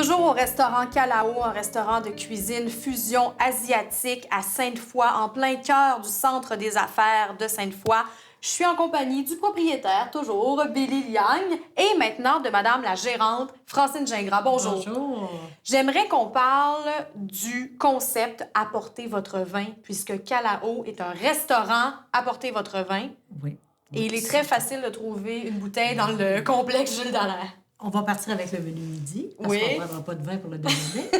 Toujours au restaurant Calao, un restaurant de cuisine fusion asiatique à Sainte-Foy, en plein cœur du centre des affaires de Sainte-Foy. Je suis en compagnie du propriétaire, toujours, Billy Liang, et maintenant de Madame la gérante, Francine Gingras. Bonjour. Bonjour. J'aimerais qu'on parle du concept Apportez votre vin, puisque Calao est un restaurant Apportez votre vin. Oui. Et il est très facile de trouver une bouteille dans le complexe Jules Dallaire. On va partir avec le menu midi, parce Oui. qu'on ne prendra pas de vin pour le déjeuner.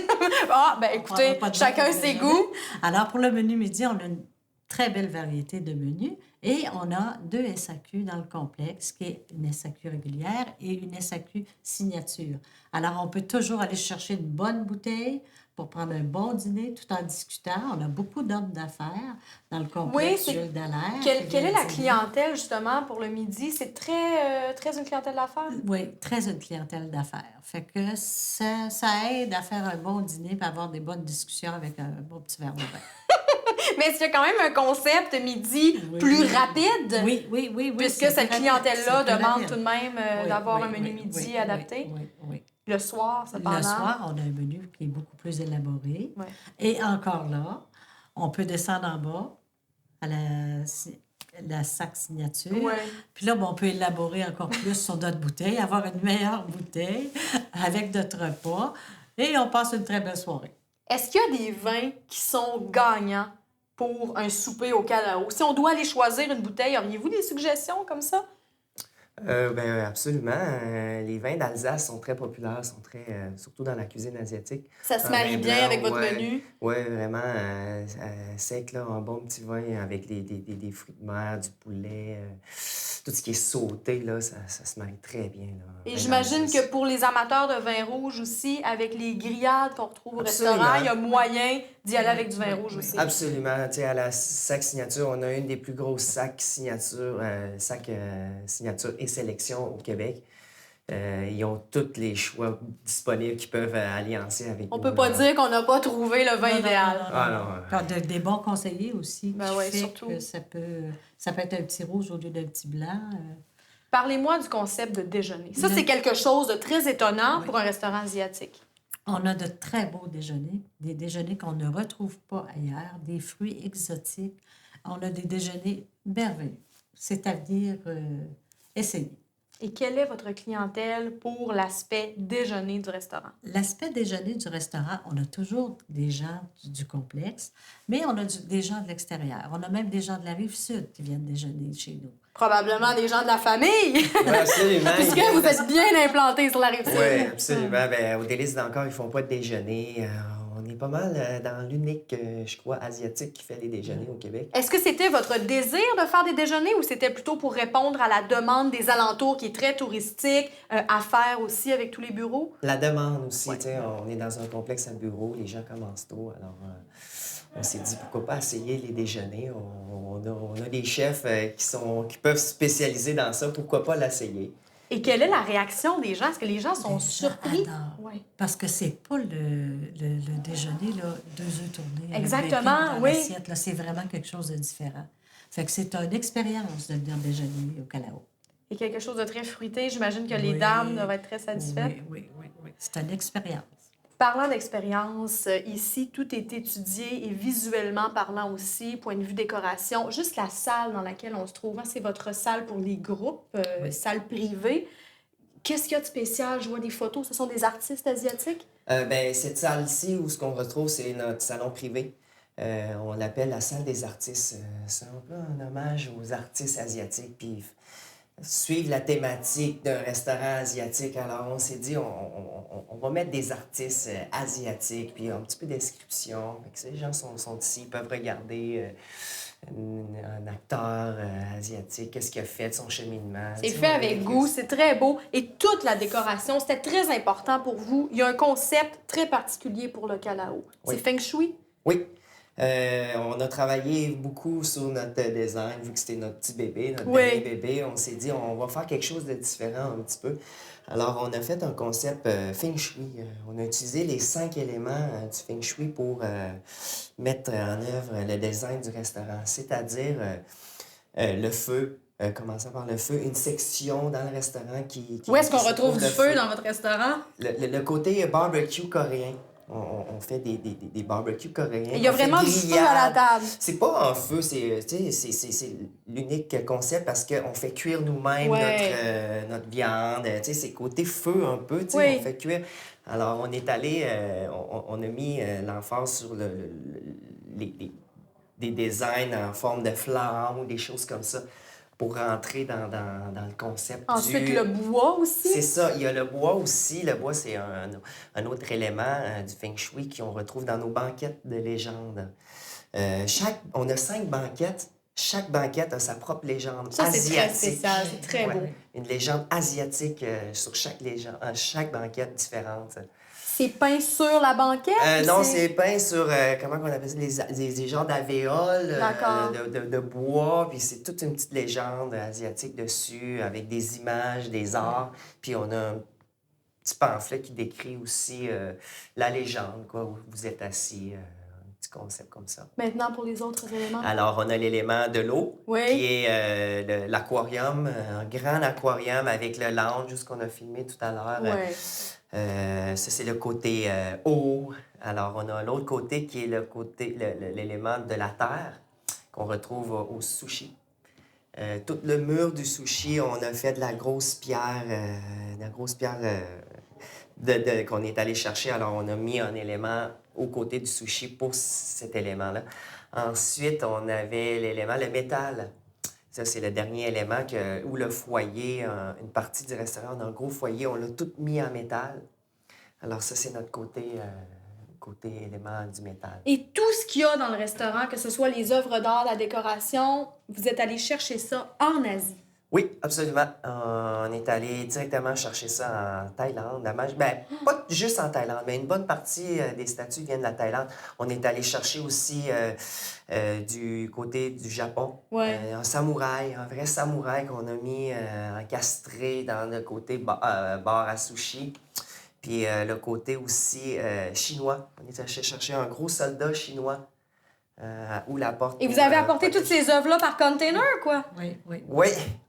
Ah, ben écoutez, chacun ses goûts. Alors, pour le menu midi, on a une très belle variété de menus et on a 2 SAQ dans le complexe, qui est une SAQ régulière et une SAQ signature. Alors, on peut toujours aller chercher une bonne bouteille pour prendre un bon dîner tout en discutant. On a beaucoup d'hommes d'affaires dans le complexe Jules Dallaire. Quelle est la clientèle, justement, pour le midi? C'est très une clientèle d'affaires? Oui, très une clientèle d'affaires. Fait que ça aide à faire un bon dîner et avoir des bonnes discussions avec un bon petit verre de vin. Mais est-ce qu'il y a quand même un concept midi plus rapide? Oui. Puisque cette clientèle-là demande rapide. tout de même d'avoir un menu midi adapté. Oui. Le soir, cependant. Le soir, on a un menu qui est beaucoup plus élaboré. Oui. Et encore là, on peut descendre en bas à la sac signature. Oui. Puis là, on peut élaborer encore plus sur notre bouteille, avoir une meilleure bouteille avec notre repas. Et on passe une très belle soirée. Est-ce qu'il y a des vins qui sont gagnants pour un souper au Calao? Si on doit aller choisir une bouteille, auriez-vous des suggestions comme ça? Absolument. Les vins d'Alsace sont très populaires, sont très, surtout dans la cuisine asiatique. Ça se Un marie vin bien blanc, avec votre ouais, menu? Oui, vraiment sec, là, un bon petit vin avec des fruits de mer, du poulet, tout ce qui est sauté, là, ça se marie très bien. Là, Et j'imagine que pour les amateurs de vin rouge aussi, avec les grillades qu'on retrouve au restaurant, il y a moyen d'y aller avec du vin rouge aussi. Absolument. Tu sais, à la sac signature, on a une des plus grosses sacs signature et sélection au Québec. Ils ont tous les choix disponibles qui peuvent alliancer avec On nous. peut pas dire qu'on n'a pas trouvé le vin idéal. Des bons conseillers aussi. Ben qui ouais, fait surtout. que ça peut être un petit rouge au lieu d'un petit blanc. Parlez-moi du concept de déjeuner. Ça, c'est quelque chose de très étonnant pour un restaurant asiatique. On a de très beaux déjeuners, des déjeuners qu'on ne retrouve pas ailleurs, des fruits exotiques. On a des déjeuners merveilleux. C'est à venir essayer. Et quelle est votre clientèle pour l'aspect déjeuner du restaurant? L'aspect déjeuner du restaurant, on a toujours des gens du complexe, mais on a des gens de l'extérieur. On a même des gens de la Rive-Sud qui viennent déjeuner chez nous. Probablement des gens de la famille! Oui, absolument. Puisque vous êtes bien implantés sur la Rive-Sud. Oui, absolument. Au Délices d'Encore, ils font pas de déjeuner. On est pas mal dans l'unique, je crois, asiatique qui fait les déjeuners au Québec. Est-ce que c'était votre désir de faire des déjeuners ou c'était plutôt pour répondre à la demande des alentours qui est très touristique, à faire aussi avec tous les bureaux? La demande aussi, tu sais, on est dans un complexe à bureaux, les gens commencent tôt, alors on s'est dit pourquoi pas essayer les déjeuners. On a des chefs qui peuvent se spécialiser dans ça, pourquoi pas l'essayer? Et quelle est la réaction des gens? Est-ce que les gens sont surpris? Adorent. Parce que c'est pas le déjeuner, là, 2 œufs tournés. Exactement, oui. L'assiette, là, c'est vraiment quelque chose de différent. Fait que c'est une expérience de venir déjeuner au Calao. Et quelque chose de très fruité. J'imagine que les dames doivent être très satisfaites. Oui. C'est une expérience. Parlant d'expérience, ici, tout est étudié et visuellement parlant aussi, point de vue décoration. Juste la salle dans laquelle on se trouve, c'est votre salle pour les groupes, salle privée. Qu'est-ce qu'il y a de spécial? Je vois des photos. Ce sont des artistes asiatiques? Cette salle-ci, où ce qu'on retrouve, c'est notre salon privé. On l'appelle la salle des artistes. C'est un peu un hommage aux artistes asiatiques. Puis suivre la thématique d'un restaurant asiatique. Alors, on s'est dit, on va mettre des artistes asiatiques, puis un petit peu de description. Fait que les gens sont ici, ils peuvent regarder un acteur asiatique, qu'est-ce qu'il a fait de son cheminement. C'est fait avec goût, c'est très beau. Et toute la décoration, c'était très important pour vous. Il y a un concept très particulier pour le Calao. Oui. C'est Feng Shui? Oui. On a travaillé beaucoup sur notre design, vu que c'était notre petit bébé, notre dernier bébé. On s'est dit, on va faire quelque chose de différent un petit peu. Alors, on a fait un concept Feng Shui. On a utilisé les 5 éléments du Feng Shui pour mettre en œuvre le design du restaurant, c'est-à-dire le feu, commençant par le feu, une section dans le restaurant qui Où est-ce qu'on qui se retrouve du le feu dans votre restaurant? Le côté barbecue coréen. On fait des barbecues coréens. Il y a on fait vraiment du feu à la grillades. table. C'est pas un feu, c'est l'unique concept parce qu'on fait cuire nous-mêmes notre viande. C'est côté feu un peu, Oui. on fait cuire. Alors, on est allé, on a mis l'emphase sur des designs en forme de flamme ou des choses comme ça pour rentrer dans le concept Ensuite, du... le bois aussi. C'est ça. Il y a le bois aussi. Le bois, c'est un autre élément du feng shui qu'on retrouve dans nos banquettes de légende. On a 5 banquettes. Chaque banquette a sa propre légende Ça, c'est très asiatique. spécial, c'est très beau. Une légende asiatique sur chaque banquette différente. C'est peint sur la banquette? ou Non, c'est peint sur, comment on appelle ça, des genres d'alvéoles D'accord. de bois, puis c'est toute une petite légende asiatique dessus, avec des images, des arts, puis on a un petit pamphlet qui décrit aussi la légende, quoi, où vous êtes assis, un petit concept comme ça. Maintenant, pour les autres éléments. Alors, on a l'élément de l'eau, Oui. qui est l'aquarium, un grand aquarium avec le lounge, ce qu'on a filmé tout à l'heure. Ouais. Ça, c'est le côté eau. Alors, on a l'autre côté qui est l'élément de la terre qu'on retrouve au sushi. Tout le mur du sushi, on a fait de la grosse pierre, qu'on est allé chercher. Alors, on a mis un élément aux côtés du sushi pour cet élément-là. Ensuite, on avait le métal. Ça, c'est le dernier élément où le foyer, une partie du restaurant, on a un gros foyer, on l'a tout mis en métal. Alors ça, c'est notre côté élément du métal. Et tout ce qu'il y a dans le restaurant, que ce soit les œuvres d'art, la décoration, vous êtes allé chercher ça en Asie. Oui, absolument. On est allé directement chercher ça en Thaïlande. Pas juste en Thaïlande, mais une bonne partie des statues viennent de la Thaïlande. On est allé chercher aussi du côté du Japon. Ouais. Un samouraï, un vrai samouraï qu'on a mis encastré dans le côté bar à sushi. Puis le côté aussi chinois. On est allé chercher un gros soldat chinois où la porte... Et vous avez apporté toutes ces œuvres-là par container, quoi? Oui, oui. Oui,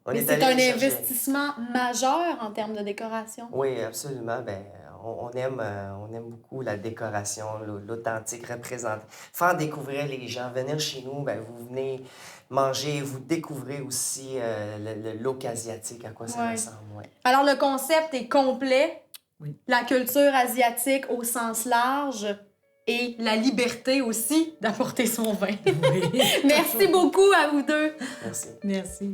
Mais c'est un investissement majeur en termes de décoration. Oui, absolument. On aime beaucoup la décoration, l'authentique, représenter. Faire découvrir les gens. Venir chez nous, vous venez manger, vous découvrez aussi le look asiatique, à quoi ça ressemble. Ouais. Alors, le concept est complet. Oui. La culture asiatique au sens large et la liberté aussi d'apporter son vin. Oui. Merci beaucoup à vous deux. Merci. Merci.